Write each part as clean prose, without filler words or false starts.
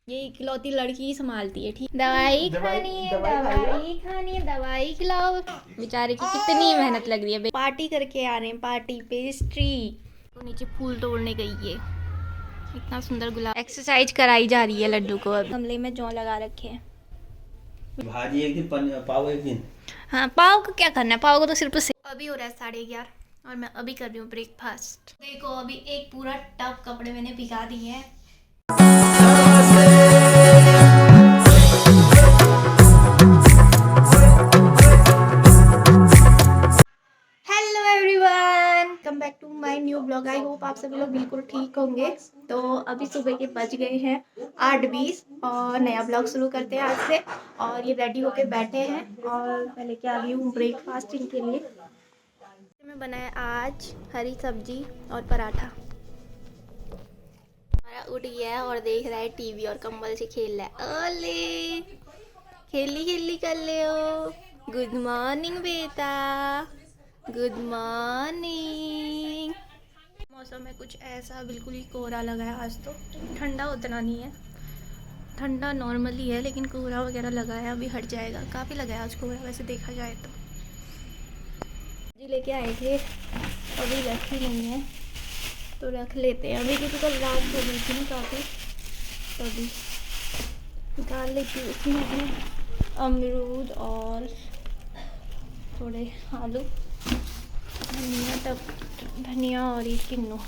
ये इकलौती लड़की ही संभालती है। ठीक, दवाई खानी है, दवाई खानी है, दवाई खिलाओ। बेचारे की कितनी मेहनत लग रही है। पार्टी करके आ रहे हैं, पार्टी पेस्ट्री। तो नीचे फूल तोड़ने गई है। इतना सुंदर गुलाब। एक्सरसाइज कराई जा रही है लड्डू को। अब गमले में जौ लगा रखे हैं। भाजी एक दिन, पाव एक दिन। हाँ, पाव को क्या करना है, पाव को तो सिर्फ अभी हो रहा है 11:30 और मैं अभी कर रही हूँ ब्रेकफास्ट। देखो अभी एक पूरा टब कपड़े मैंने भिगा दिए हैं। Hello everyone, come back to my new blog. I hope आप सभी लोग बिल्कुल ठीक होंगे। तो अभी सुबह के बज गए हैं 8:20 और नया ब्लॉग शुरू करते हैं आज से। और ये रेडी होके बैठे हैं और पहले क्या आ गई हूँ ब्रेकफास्टिंग के लिए। मैं बनाया आज हरी सब्जी और पराठा। हमारा उठ गया है और देख रहा है टीवी और कंबल से खेल रहा है। ओले खेली खेली कर ले हो। गुड मॉर्निंग बेटा, गुड मॉर्निंग। मौसम में कुछ ऐसा बिल्कुल ही कोहरा लगा है आज। तो ठंडा उतना नहीं है, ठंडा नॉर्मली है, लेकिन कोहरा वगैरह लगा है। अभी हट जाएगा, काफ़ी लगा है आज कोहरा वैसे देखा जाए तो। जी लेके आए थे, अभी रखी नहीं है तो रख लेते हैं अभी, क्योंकि कल रात हो गई थी ना काफ़ी। तो अभी निकाल लेती हूँ उसमें अपने अमरूद और थोड़े आलू, धनिया और ये किन्नू,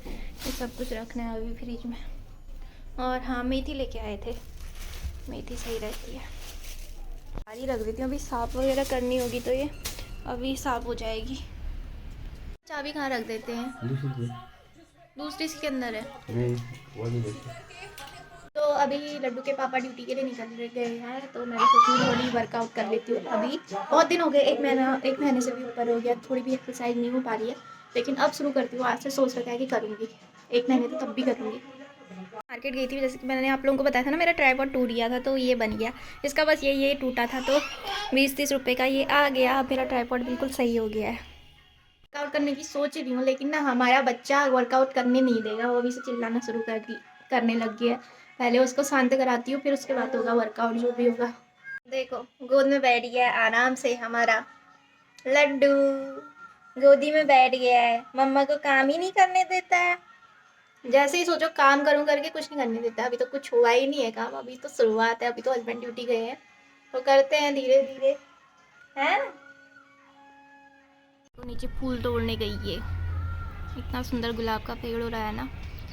ये सब कुछ रखना है अभी फ्रिज में। और हाँ, मेथी लेके आए थे, मेथी सही रहती है। सारी रख देती हूँ, अभी साफ़ वगैरह करनी होगी तो ये अभी साफ़ हो जाएगी। चाबी कहाँ रख देते हैं? दूसरी इसके अंदर है। नहीं, वो नहीं देखी। तो अभी लड्डू के पापा ड्यूटी के लिए निकल गए हैं, तो मैं भी सोचूँ थोड़ी वर्कआउट कर लेती हूँ। अभी बहुत दिन हो गए, एक महीने से भी ऊपर हो गया, थोड़ी भी एक्सरसाइज नहीं हो पा रही है, लेकिन अब शुरू करती हूँ। आज से सोच रखा है कि करूँगी, एक महीने तो तब भी करूँगी। मार्केट गई थी, जैसे कि मैंने आप लोगों को बताया था ना, मेरा ट्राइपॉड टूट गया था तो ये बन गया इसका। बस ये टूटा था तो 20-30 रुपये का ये आ गया। अब मेरा ट्राइपॉड बिल्कुल सही हो गया है। वर्कआउट करने की सोच रही हूँ, लेकिन ना हमारा बच्चा वर्कआउट करने नहीं देगा। वो अभी से चिल्लाना शुरू करने लग गया है। पहले उसको शांत कराती हूँ, फिर उसके बाद होगा वर्कआउट जो भी होगा। देखो गोद में बैठ गया है आराम से हमारा लड्डू, गोदी में बैठ गया है। मम्मा को काम ही नहीं करने देता है। जैसे ही सोचो काम करूँ करके कुछ नहीं करने देता। अभी तो कुछ हुआ ही नहीं है काम, अभी तो शुरुआत है। अभी तो हस्बैंड ड्यूटी गए हैं तो करते हैं धीरे धीरे, है ना। तो नीचे फूल तोड़ने गई है। इतना सुंदर गुलाब का पेड़ हो रहा है ना,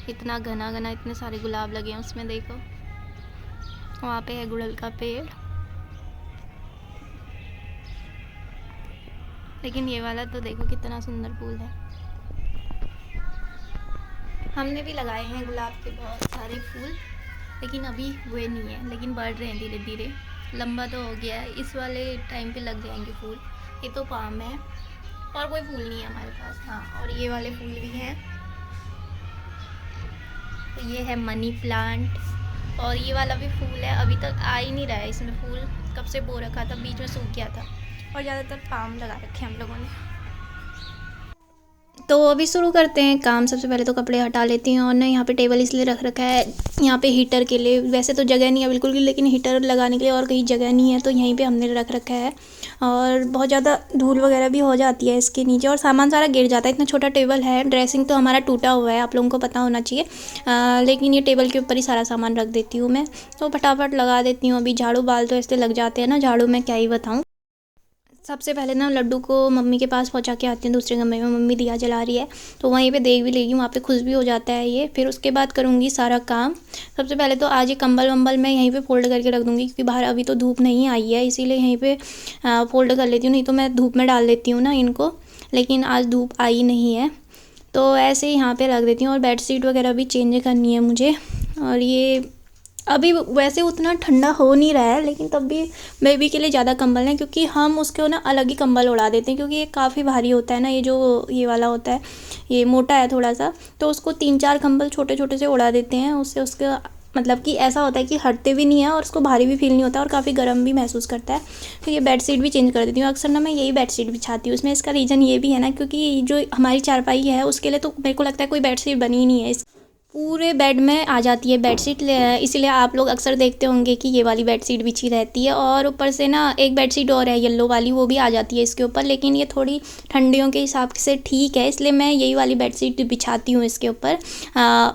इतना घना घना, इतने सारे गुलाब लगे हैं उसमें। देखो वहाँ पे है गुड़हल का पेड़, लेकिन ये वाला तो देखो कितना सुंदर फूल है। हमने भी लगाए हैं गुलाब के बहुत सारे फूल, लेकिन अभी हुए नहीं है, लेकिन बढ़ रहे हैं धीरे धीरे। लंबा तो हो गया है, इस वाले टाइम पे लग जाएंगे फूल। ये तो पाम है और कोई फूल नहीं है हमारे पास। हाँ, और ये वाले फूल भी हैं। तो ये है मनी प्लांट और ये वाला भी फूल है, अभी तक आ ही नहीं रहा है इसमें फूल। कब से बो रखा था, बीच में सूख गया था। और ज़्यादातर पाम लगा रखे हैं हम लोगों ने। तो अभी शुरू करते हैं काम। सबसे पहले तो कपड़े हटा लेती हैं। और ना यहाँ पे टेबल इसलिए रख रखा है, यहाँ पे हीटर के लिए। वैसे तो जगह नहीं है बिल्कुल भी, लेकिन हीटर लगाने के लिए और कहीं जगह नहीं है, तो यहीं पे हमने रख रखा है। और बहुत ज़्यादा धूल वगैरह भी हो जाती है इसके नीचे, और सामान सारा गिर जाता है। इतना छोटा टेबल है, ड्रेसिंग तो हमारा टूटा हुआ है, आप लोगों को पता होना चाहिए। लेकिन ये टेबल के ऊपर ही सारा सामान रख देती हूँ मैं, तो फटाफट लगा देती हूँ। अभी झाड़ू बाल तो ऐसे लग जाते हैं ना, झाड़ू में क्या ही बताऊँ। सबसे पहले ना लड्डू को मम्मी के पास पहुंचा के आती हूँ। दूसरे कमरे में मम्मी दिया जला रही है, तो वहीं पे देख भी लेगी, वहाँ पे खुश भी हो जाता है ये। फिर उसके बाद करूँगी सारा काम। सबसे पहले तो आज ये कंबल वम्बल मैं यहीं पे फोल्ड करके रख दूँगी, क्योंकि बाहर अभी तो धूप नहीं आई है, इसीलिए यहीं पे फोल्ड कर लेती हूँ। नहीं तो मैं धूप में डाल देती हूँ ना इनको, लेकिन आज धूप आई नहीं है तो ऐसे ही यहाँ पर रख देती हूँ। और बेडशीट वगैरह भी चेंज करनी है मुझे। और ये अभी वैसे उतना ठंडा हो नहीं रहा है, लेकिन तब भी बेबी के लिए ज़्यादा कंबल है, क्योंकि हम उसको ना अलग ही कंबल उड़ा देते हैं, क्योंकि ये काफ़ी भारी होता है ना। ये वाला होता है, ये मोटा है थोड़ा सा, तो उसको 3-4 कंबल छोटे छोटे से उड़ा देते हैं। उससे उसका मतलब कि ऐसा होता है कि हटते भी नहीं है और उसको भारी भी फील नहीं होता और काफ़ी गर्म भी महसूस करता है। तो ये बेडशीट भी चेंज कर देती हूँ। अक्सर ना मैं यही बेडशीट बिछाती हूँ इसमें। इसका रीज़न ये भी है ना, क्योंकि जो हमारी चारपाई है उसके लिए तो मेरे को लगता है कोई बेडशीट बनी ही नहीं है। पूरे बेड में आ जाती है बेडशीट, इसीलिए आप लोग अक्सर देखते होंगे कि ये वाली बेडशीट बिछी रहती है। और ऊपर से ना एक बेडशीट और है येलो वाली, वो भी आ जाती है इसके ऊपर, लेकिन ये थोड़ी ठंडियों के हिसाब से ठीक है, इसलिए मैं यही वाली बेडशीट बिछाती हूँ इसके ऊपर।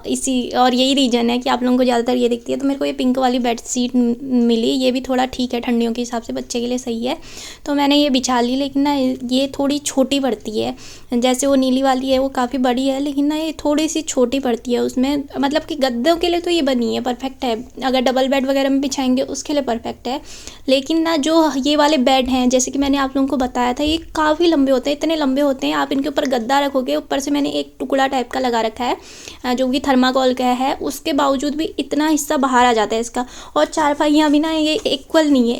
इसी और यही रीज़न है कि आप लोगों को ज़्यादातर ये दिखती है। तो मेरे को ये पिंक वाली बेडशीट मिली, ये भी थोड़ा ठीक है, ठंडियों के हिसाब से बच्चे के लिए सही है, तो मैंने ये बिछा ली। लेकिन ना ये थोड़ी छोटी पड़ती है, जैसे वो नीली वाली है वो काफ़ी बड़ी है, लेकिन ना ये थोड़ी सी छोटी पड़ती है उसमें। मतलब कि गद्दों के लिए तो ये बनी है, परफेक्ट है, अगर डबल बेड वगैरह में बिछाएंगे उसके लिए परफेक्ट है। लेकिन ना जो ये वाले बेड हैं, जैसे कि मैंने आप लोगों को बताया था, ये काफ़ी लंबे होते हैं, इतने लंबे होते हैं, आप इनके ऊपर गद्दा रखोगे, ऊपर से मैंने एक टुकड़ा टाइप का लगा रखा है जो कि थर्माकोल का है, उसके बावजूद भी इतना हिस्सा बाहर आ जाता है इसका। और चारपाइयाँ भी ना ये इक्वल नहीं है,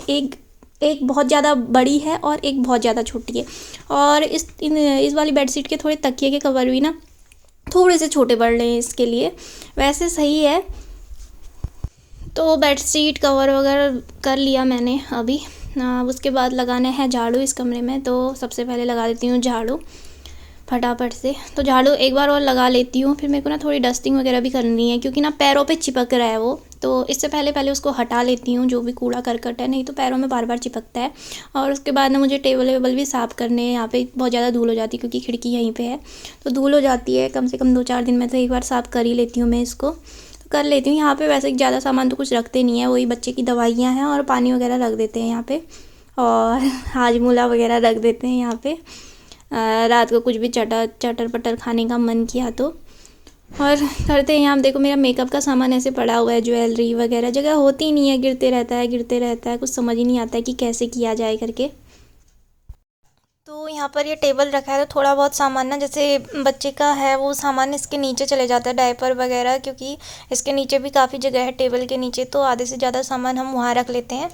एक बहुत ज़्यादा बड़ी है और एक बहुत ज़्यादा छोटी है। और इस वाली बेडशीट के थोड़े तकिए के कवर भी ना थोड़े से छोटे पड़ रहे हैं इसके लिए, वैसे सही है। तो बेडशीट कवर वगैरह कर लिया मैंने अभी। उसके बाद लगाना है झाड़ू इस कमरे में, तो सबसे पहले लगा देती हूँ झाड़ू फटाफट से। तो झाड़ू एक बार और लगा लेती हूँ, फिर मेरे को ना थोड़ी डस्टिंग वगैरह भी करनी है, क्योंकि ना पैरों पे चिपक रहा है वो, तो इससे पहले उसको हटा लेती हूँ जो भी कूड़ा करकट है, नहीं तो पैरों में बार बार चिपकता है। और उसके बाद ना मुझे टेबल वेबल भी साफ़ करने हैं, यहाँ पे बहुत ज़्यादा धूल हो जाती है क्योंकि खिड़की यहीं पे है, तो धूल हो जाती है। कम से कम 2-4 दिन में तो एक बार साफ़ कर ही लेती हूँ मैं इसको, तो कर लेती हूँ। यहाँ पे वैसे ज़्यादा सामान तो कुछ रखते नहीं है, वही बच्चे की दवाइयाँ हैं और पानी वगैरह रख देते हैं यहाँ पे, और हाजमोला वगैरह रख देते हैं यहाँ पे। रात को कुछ भी चटर पटर खाने का मन किया तो, और करते हैं। यहाँ देखो मेरा मेकअप का सामान ऐसे पड़ा हुआ है, ज्वेलरी वगैरह जगह होती नहीं है, गिरते रहता है, कुछ समझ ही नहीं आता है कि कैसे किया जाए करके। तो यहाँ पर ये टेबल रखा है, तो थोड़ा बहुत सामान ना जैसे बच्चे का है वो सामान इसके नीचे चले जाता है, डायपर वगैरह, क्योंकि इसके नीचे भी काफ़ी जगह है टेबल के नीचे, तो आधे से ज़्यादा सामान हम वहाँ रख लेते हैं।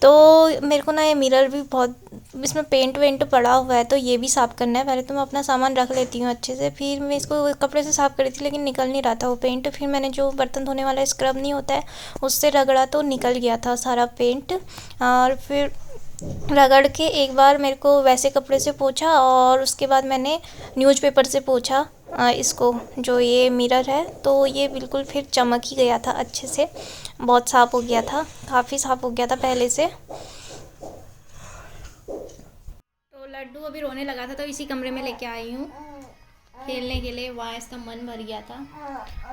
तो मेरे को ना ये मिरर भी बहुत, इसमें पेंट वेंट पड़ा हुआ है, तो ये भी साफ़ करना है। पहले तो मैं अपना सामान रख लेती हूँ अच्छे से, फिर मैं इसको कपड़े से साफ़ करी थी लेकिन निकल नहीं रहा था वो पेंट, फिर मैंने जो बर्तन धोने वाला स्क्रब नहीं होता है उससे रगड़ा तो निकल गया था सारा पेंट। और फिर रगड़ के एक बार मेरे को वैसे कपड़े से पोंछा, और उसके बाद मैंने न्यूज़पेपर से पोंछा इसको, जो ये मिरर है, तो ये बिल्कुल फिर चमक ही गया था अच्छे से, बहुत साफ़ हो गया था, काफ़ी साफ़ हो गया था पहले से। तो लड्डू अभी रोने लगा था, तो इसी कमरे में लेके आई हूँ खेलने के लिए, वहाँ इसका मन भर गया था।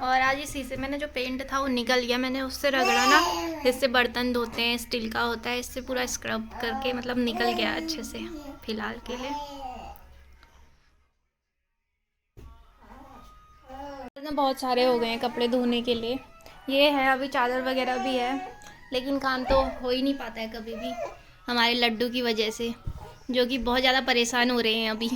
और आज इस शीशे में ना जो पेंट था वो निकल गया, मैंने उससे रगड़ा ना, जिससे बर्तन धोते हैं, स्टील का होता है, इससे पूरा स्क्रब करके मतलब निकल गया अच्छे से फिलहाल के लिए। ना बहुत सारे हो गए हैं कपड़े धोने के लिए, ये है अभी चादर वगैरह भी है, लेकिन काम तो हो ही नहीं पाता है कभी भी हमारे लड्डू की वजह से, जो कि बहुत ज़्यादा परेशान हो रहे हैं अभी।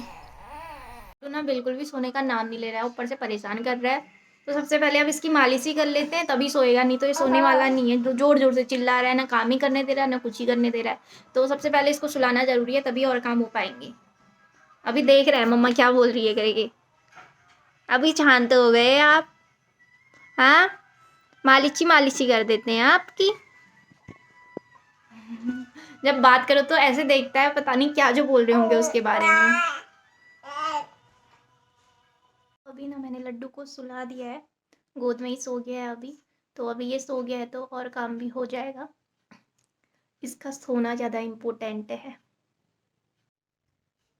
तो ना बिल्कुल भी सोने का नाम नहीं ले रहा है, ऊपर से परेशान कर रहा है। तो सबसे पहले अब इसकी मालिश ही कर लेते हैं, तभी सोएगा, नहीं तो ये सोने वाला नहीं है, जो जोर जोर से चिल्ला रहा है, ना काम ही करने दे रहा है ना कुछ ही करने दे रहा है। तो सबसे पहले इसको सुलाना ज़रूरी है, तभी और काम हो पाएंगे। अभी देख रहे हैं मम्मा क्या बोल रही है करके, अभी शांत हो गए आप। हाँ, मालिशी कर देते हैं आपकी। जब बात करो तो ऐसे देखता है, पता नहीं क्या जो बोल रहे होंगे उसके बारे में। अभी ना मैंने लड्डू को सुला दिया है, गोद में ही सो गया है अभी, तो अभी ये सो गया है तो और काम भी हो जाएगा, इसका सोना ज़्यादा इम्पोर्टेंट है।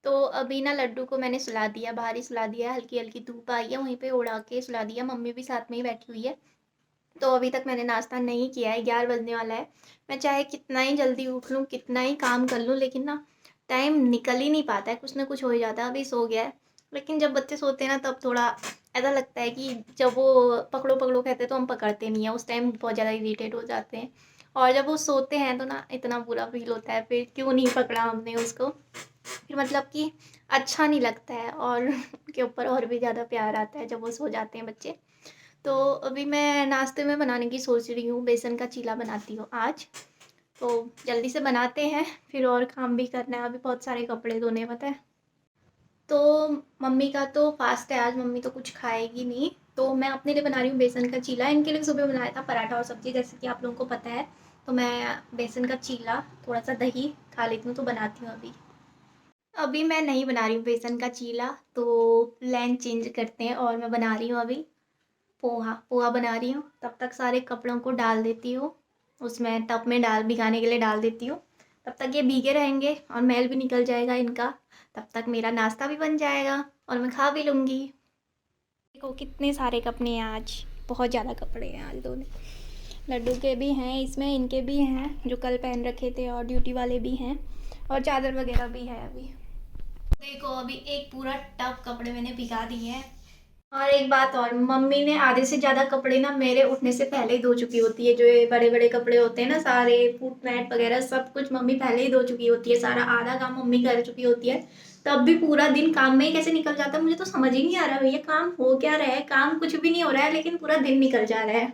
तो अभी ना लड्डू को मैंने सुला दिया, बाहर ही सुला दिया, हल्की हल्की धूप आई है वहीं पे उड़ा के सुला दिया, मम्मी भी साथ में ही बैठी हुई है। तो अभी तक मैंने नाश्ता नहीं किया है, 11 बजने वाला है। मैं चाहे कितना ही जल्दी उठ लूँ, कितना ही काम कर लूँ, लेकिन ना टाइम निकल ही नहीं पाता है, कुछ ना कुछ हो ही जाता है। अभी सो गया है, लेकिन जब बच्चे सोते हैं ना तब थोड़ा ऐसा लगता है कि जब वो पकड़ो पकड़ो कहते हैं तो हम पकड़ते नहीं हैं, उस टाइम बहुत ज़्यादा इरीटेट हो जाते हैं। और जब वो सोते हैं तो ना इतना बुरा फील होता है, फिर क्यों नहीं पकड़ा हमने उसको, फिर मतलब कि अच्छा नहीं लगता है, और उनके ऊपर और भी ज़्यादा प्यार आता है जब वो सो जाते हैं बच्चे। तो अभी मैं नाश्ते में बनाने की सोच रही हूँ, बेसन का चीला बनाती हूँ आज, तो जल्दी से बनाते हैं, फिर और काम भी करना है, अभी बहुत सारे कपड़े धोने हैं पता है। तो मम्मी का तो फास्ट है आज, मम्मी तो कुछ खाएगी नहीं, तो मैं अपने लिए बना रही हूँ बेसन का चीला। इनके लिए सुबह बनाया था पराठा और सब्जी, जैसे कि आप लोगों को पता है, तो मैं बेसन का चीला थोड़ा सा दही खा लेती हूँ, तो बनाती हूँ अभी। अभी मैं नहीं बना रही हूँ बेसन का चीला, तो प्लान चेंज करते हैं, और मैं बना रही हूँ अभी पोहा पोहा बना रही हूँ। तब तक सारे कपड़ों को डाल देती हूँ, उसमें टब में भिगाने के लिए डाल देती हूँ। तब तक ये भीगे रहेंगे और मैल भी निकल जाएगा इनका। तब तक मेरा नाश्ता भी बन जाएगा और मैं खा भी लूँगी। देखो कितने सारे कपड़े हैं आज, बहुत ज़्यादा कपड़े हैं आज दोनों। लड्डू के भी हैं इसमें, इनके भी हैं जो कल पहन रखे थे, और ड्यूटी वाले भी हैं, और चादर वगैरह भी है। अभी देखो अभी एक पूरा टब कपड़े मैंने भिगा दिए हैं। और एक बात और, मम्मी ने आधे से ज़्यादा कपड़े ना मेरे उठने से पहले ही धो चुकी होती है। जो ये बड़े बड़े कपड़े होते हैं ना, सारे फूट मैट वगैरह सब कुछ मम्मी पहले ही धो चुकी होती है। सारा आधा काम मम्मी कर चुकी होती है। तब भी पूरा दिन काम में ही कैसे निकल जाता है मुझे तो समझ ही नहीं आ रहा भैया, काम हो क्या रहा है। काम कुछ भी नहीं हो रहा है लेकिन पूरा दिन निकल जा रहा है।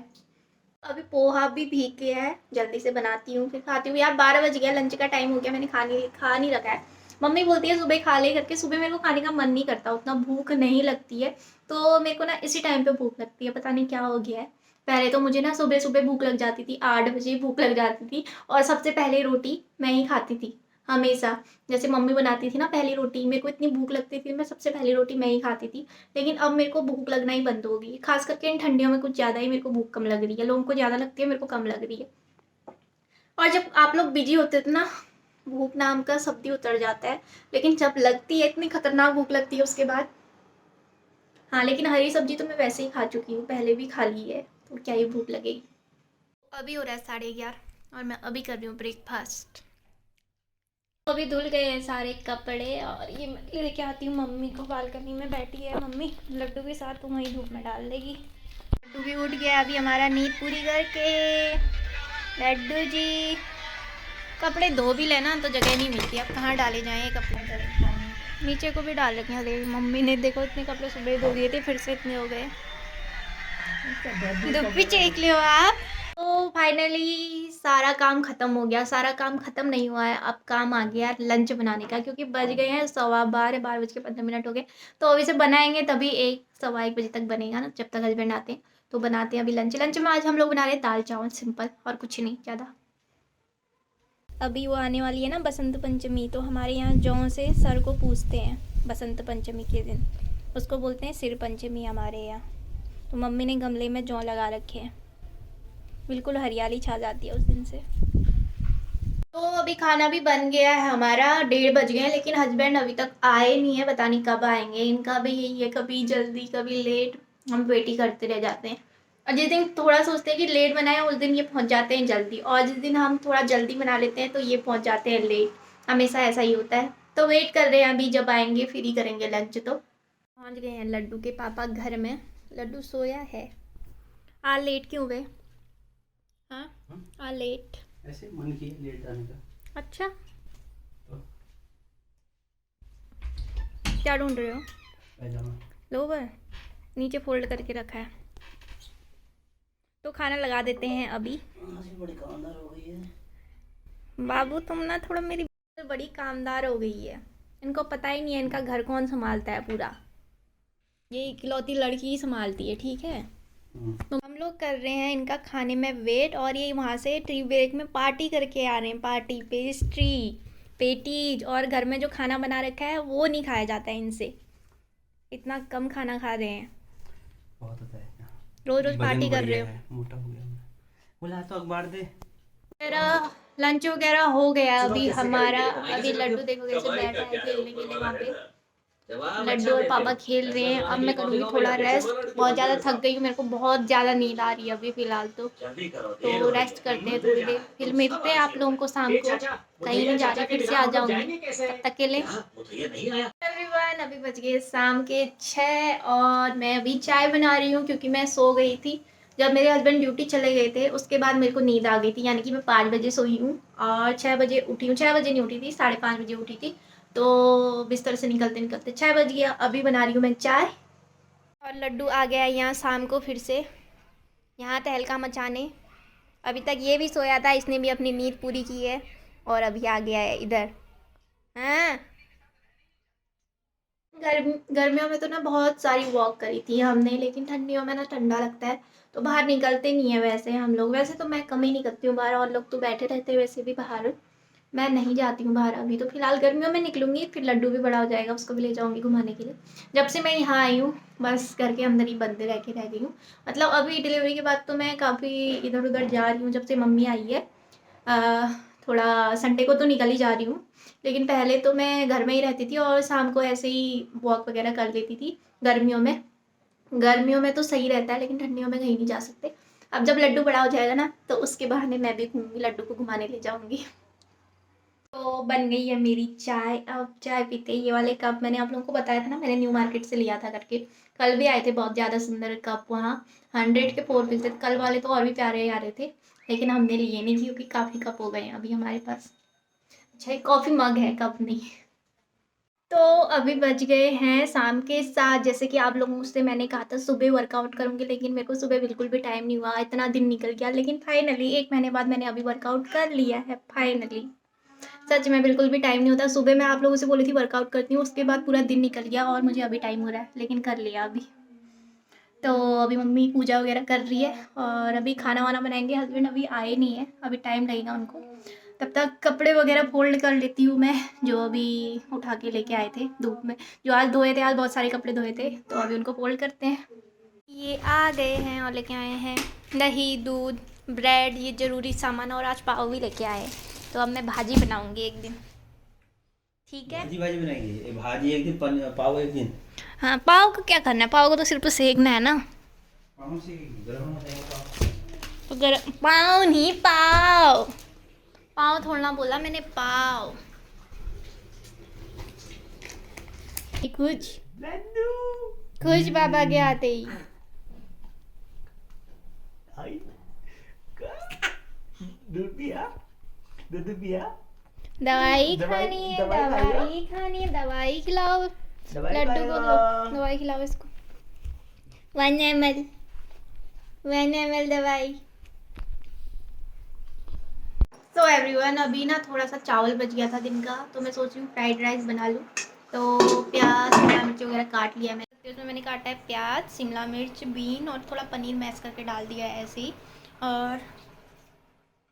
अभी पोहा भी भीग गया है, जल्दी से बनाती हूँ फिर खाती हूँ। यार 12 बज गया, लंच का टाइम हो गया, मैंने खा नहीं रखा है। मम्मी बोलती है सुबह खा ले करके, सुबह मेरे को खाने का मन नहीं करता, उतना भूख नहीं लगती है। तो मेरे को ना इसी टाइम पे भूख लगती है, पता नहीं क्या हो गया है। पहले तो मुझे ना सुबह सुबह भूख लग जाती थी, 8 बजे भूख लग जाती थी, और सबसे पहले रोटी मैं ही खाती थी हमेशा। जैसे मम्मी बनाती थी ना पहली रोटी, मेरे को इतनी भूख लगती थी, मैं सबसे पहली रोटी मैं ही खाती थी। लेकिन अब मेरे को भूख लगना ही बंद हो गई, खास करके इन ठंडियों में कुछ ज़्यादा ही मेरे को भूख कम लग रही है। लोगों को ज़्यादा लगती है, मेरे को कम लग रही है। और जब आप लोग बिजी होते थे ना, भूख नाम का शब्द ही उतर जाता है। लेकिन जब लगती है, इतनी खतरनाक भूख लगती है उसके बाद। हाँ लेकिन हरी सब्जी तो मैं वैसे ही खा चुकी हूँ, पहले भी खा ली है, तो क्या ही भूख लगेगी। अभी हो रहा है 11:30 और मैं अभी कर रही हूँ ब्रेकफास्ट। अभी धुल गए हैं सारे कपड़े, और ये मैं लेके आती हूँ मम्मी को। बालकनी में बैठी है मम्मी लड्डू के साथ, तो वहीं धूप में डाल देगी। लड्डू भी उठ गया अभी हमारा नींद पूरी करके। लड्डू जी कपड़े धो भी लेना तो जगह नहीं मिलती, अब कहाँ डाले जाएँ ये कपड़े। नीचे को भी डाल रखे हैं, देख मम्मी ने, देखो इतने कपड़े सुबह धो दिए थे, फिर से इतने हो गए। धूप भी चेक लियो आप। तो फाइनली सारा काम ख़त्म हो गया। सारा काम ख़त्म नहीं हुआ है, अब काम आ गया लंच बनाने का, क्योंकि बज गए हैं 12:15, 12:15 हो गए। तो अभी से बनाएंगे तभी 1, 1:15 बजे तक बनेगा ना, जब तक हस्बैंड आते हैं। तो बनाते हैं अभी लंच। लंच में आज हम लोग बना रहे हैं दाल चावल सिंपल, और कुछ नहीं ज़्यादा। अभी वो आने वाली है ना बसंत पंचमी, तो हमारे यहाँ जौ से सर को पूजते हैं बसंत पंचमी के दिन, उसको बोलते हैं सिर पंचमी हमारे यहाँ। तो मम्मी ने गमले में जौ लगा रखे हैं, बिल्कुल हरियाली छा जाती है उस दिन से। तो अभी खाना भी बन गया है हमारा, 1:30 बज गए हैं, लेकिन हस्बैंड अभी तक आए नहीं है, पता नहीं कब आएंगे। इनका भी यही है, कभी जल्दी कभी लेट, हम वेट ही करते रह जाते हैं। और जिस दिन थोड़ा सोचते हैं कि लेट बनाए उस दिन ये पहुंच जाते हैं जल्दी, और जिस दिन हम थोड़ा जल्दी बना लेते हैं तो ये पहुंच जाते हैं लेट। हमेशा ऐसा ही होता है। तो वेट कर रहे हैं, अभी जब आएंगे फिर ही करेंगे लंच। तो पहुंच गए हैं लड्डू के पापा घर में। लड्डू सोया है। आज लेट क्यों गए? हाँ आज लेट ऐसे मन किया लेट आने का। अच्छा तो क्या ढूंढ रहे हो? पैजामा। लोवर नीचे फोल्ड करके रखा है। तो खाना लगा देते हैं अभी। बड़ी कामदार हो गई है बाबू तुम ना थोड़ा, मेरी बड़ी कामदार हो गई है। इनको पता ही नहीं है इनका घर कौन संभालता है पूरा, ये इकलौती लड़की ही संभालती है, ठीक है। तो हम लोग कर रहे हैं इनका खाने में वेट, और ये वहाँ से टी ब्रेक में पार्टी करके आ रहे हैं। पार्टी, पेस्ट्री, पेटीज, और घर में जो खाना बना रखा है वो नहीं खाया जाता है इनसे। इतना कम खाना खा रहे हैं, बहुत होता है। रोज रोज पार्टी कर रहे हो। मोटा हो गया मैं। बोला तो अखबार दे। मेरा लंच वगैरह हो गया अभी हमारा। अभी लड्डू देखो कैसे बैठा है खेलने के लिए वहाँ पे। लड्डू और पापा खेल रहे हैं। अब मैं करूँगी थोड़ा रेस्ट, बहुत ज़्यादा थक गई हूँ, मेरे को बहुत ज़्यादा नींद आ रही है अभी फ़िलहाल। तो रेस्ट करते हैं थोड़ी देर, फिर मिलते हैं आप लोगों को शाम को। कहीं नहीं जा रही, फिर से आ जाऊँगी, तब तक के लिए एवरीवन। अभी बज गए शाम के 6 और मैं अभी चाय बना रही हूँ, क्योंकि मैं सो गई थी। जब मेरे हस्बैंड ड्यूटी चले गए थे उसके बाद मेरे को नींद आ गई थी, यानी कि मैं 5 बजे सोई हूँ और 6 बजे उठी हूँ। 6 बजे नहीं उठी थी, 5:30 बजे उठी थी। तो बिस्तर से निकलते निकलते 6 बज गया। अभी बना रही हूँ मैं चाय, और लड्डू आ गया है यहाँ शाम को फिर से यहाँ तहलका मचाने। अभी तक ये भी सोया था, इसने भी अपनी नींद पूरी की है, और अभी आ गया है इधर। हाँ गर्मियों में तो ना बहुत सारी वॉक करी थी हमने, लेकिन ठंडियों में ना ठंडा लगता है तो बाहर निकलते नहीं है वैसे हम लोग। वैसे तो मैं कम ही निकलती हूँ बाहर, और लोग तो बैठे रहते हैं वैसे भी बाहर। मैं नहीं जाती हूँ बाहर अभी, तो फिलहाल गर्मियों में निकलूंगी, फिर लड्डू भी बड़ा हो जाएगा, उसको भी ले जाऊंगी घुमाने के लिए। जब से मैं यहाँ आई हूँ बस घर के अंदर ही बंद रह के रह गई हूँ। मतलब अभी डिलीवरी के बाद तो मैं काफ़ी इधर उधर जा रही हूँ, जब से मम्मी आई है। थोड़ा संडे को तो निकल ही जा रही हूँ, लेकिन पहले तो मैं घर में ही रहती थी और शाम को ऐसे ही वॉक वगैरह कर लेती थी गर्मियों में। गर्मियों में तो सही रहता है, लेकिन ठंडियों में कहीं नहीं जा सकते। अब जब लड्डू बड़ा हो जाएगा ना, तो उसके बहाने मैं भी घूमूंगी, लड्डू को घुमाने ले जाऊंगी। तो बन गई है मेरी चाय। अब चाय पीते हैं। ये वाले कप मैंने आप लोगों को बताया था ना, मैंने न्यू मार्केट से लिया था करके। कल भी आए थे बहुत ज़्यादा सुंदर कप वहाँ, 100 के 4 पीस थे। कल वाले तो और भी प्यारे आ रहे थे, लेकिन हमने लिए नहीं क्योंकि काफ़ी कप हो गए हैं अभी हमारे पास। अच्छा, ये कॉफ़ी मग है, कप नहीं। तो अभी बज गए हैं शाम के 7। जैसे कि आप लोगों से मैंने कहा था सुबह वर्कआउट करूँगी, लेकिन मेरे को सुबह बिल्कुल भी टाइम नहीं हुआ, इतना दिन निकल गया। लेकिन फाइनली 1 महीने बाद मैंने अभी वर्कआउट कर लिया है फाइनली। सच में बिल्कुल भी टाइम नहीं होता। सुबह मैं आप लोगों से बोली थी वर्कआउट करती हूँ, उसके बाद पूरा दिन निकल गया और मुझे अभी टाइम हो रहा है, लेकिन कर लिया अभी। तो अभी मम्मी पूजा वगैरह कर रही है और अभी खाना वाना बनाएंगे। हस्बैंड अभी आए नहीं है, अभी टाइम लगेगा उनको। तब तक कपड़े वगैरह फोल्ड कर लेती हूँ मैं, जो अभी उठा के लेके आए थे धूप में, जो आज धोए थे। आज बहुत सारे कपड़े धोए थे, तो अभी उनको फोल्ड करते हैं। ये आ गए हैं और लेके आए हैं दही, दूध, ब्रेड, ये ज़रूरी सामान, और आज पाव भी लेके आए। तो अब मैं भाजी बनाऊंगी एक दिन, ठीक है? भाजी भाजी बनाएंगे, भाजी एक दिन, पाव एक दिन। हाँ, पाव को क्या करना है, पाव को तो सिर्फ सेकना है ना। पाव से गरम हो जाएगा पाव। तो पाव नहीं, पाव पाव थोड़ा बोला मैंने, पाव। कुछ कुछ बाबा के आते ही दूध पिया, दूध पिया। दवाई खानी है, दवाई खानी है, दवाई खिलाओ लड्डू को, दवाई खिलाओ इसको। 1 ml 1 ml दवाई। तो एवरीवन, अभी ना थोड़ा सा चावल बच गया था दिन का, तो मैं सोच रही हूँ फ्राइड राइस बना लूँ। तो प्याज, शिमला मिर्च वगैरह काट लिया मैंने। उसमें मैंने काटा है प्याज, शिमला मिर्च, बीन और थोड़ा पनीर मैश करके डाल दिया है ऐसे ही। और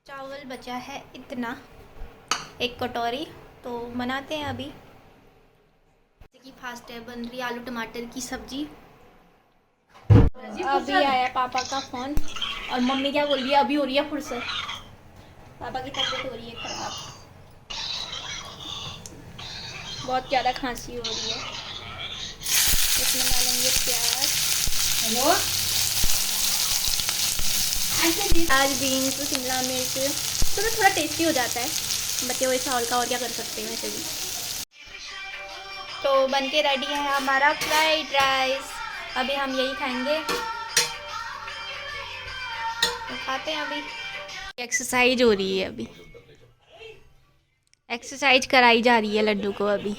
चावल बचा है इतना, 1 कटोरी। तो बनाते हैं अभी। जैसे कि फास्ट है, बन रही है आलू टमाटर की सब्जी। अभी आया पापा का फ़ोन और मम्मी क्या बोल रही है, अभी हो रही है फुर्सत। पापा की तबीयत हो रही है ख़राब, बहुत ज़्यादा खांसी हो रही है। इसमें डालेंगे प्याज, हेलो, प्याज, बीन्स, शिमला मिर्च, तो थोड़ा टेस्टी हो जाता है। बचे हुए चावल का और क्या कर सकते हैं वैसे भी। तो बन के रेडी है हमारा फ्राइड राइस। अभी हम यही खाएंगे, तो खाते हैं अभी। एक्सरसाइज हो रही है अभी, एक्सरसाइज कराई जा रही है लड्डू को अभी।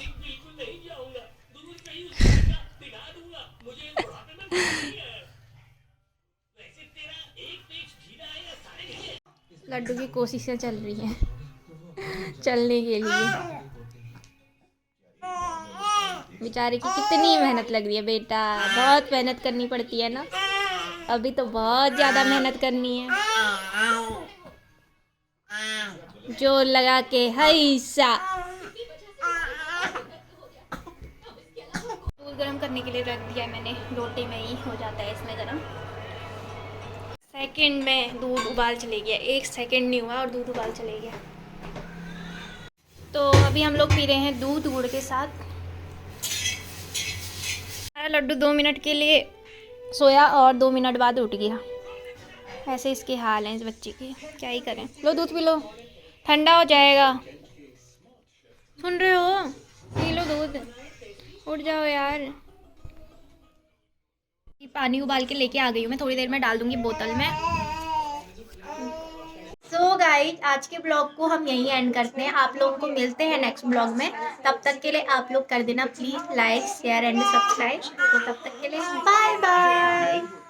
लड्डू की कोशिशें चल रही हैं चलने के लिए। बेचारे की कितनी मेहनत लग रही है बेटा, बहुत मेहनत करनी पड़ती है ना, अभी तो बहुत ज़्यादा मेहनत करनी है। जोर लगा के हैसा। दूध गर्म करने के लिए रख दिया है मैंने, लोटे में ही हो जाता है इसमें गर्म। सेकंड में दूध उबाल चले गया, 1 सेकंड नहीं हुआ और दूध उबाल चले गया। तो अभी हम लोग पी रहे हैं दूध गुड़ के साथ। हमारा लड्डू 2 मिनट के लिए सोया और 2 मिनट बाद उठ गया। ऐसे इसके हाल हैं इस बच्चे के, क्या ही करें। लो दूध पी लो, ठंडा हो जाएगा। सुन रहे हो, पी लो दूध, उठ जाओ यार। पानी उबाल के लेके आ गई हूँ मैं, थोड़ी देर में डाल दूंगी बोतल में। सो गाइज, आज के ब्लॉग को हम यहीं एंड करते हैं। आप लोगों को मिलते हैं नेक्स्ट ब्लॉग में। तब तक के लिए आप लोग कर देना please like, share and subscribe. तो तब तक के लिए बाय बाय।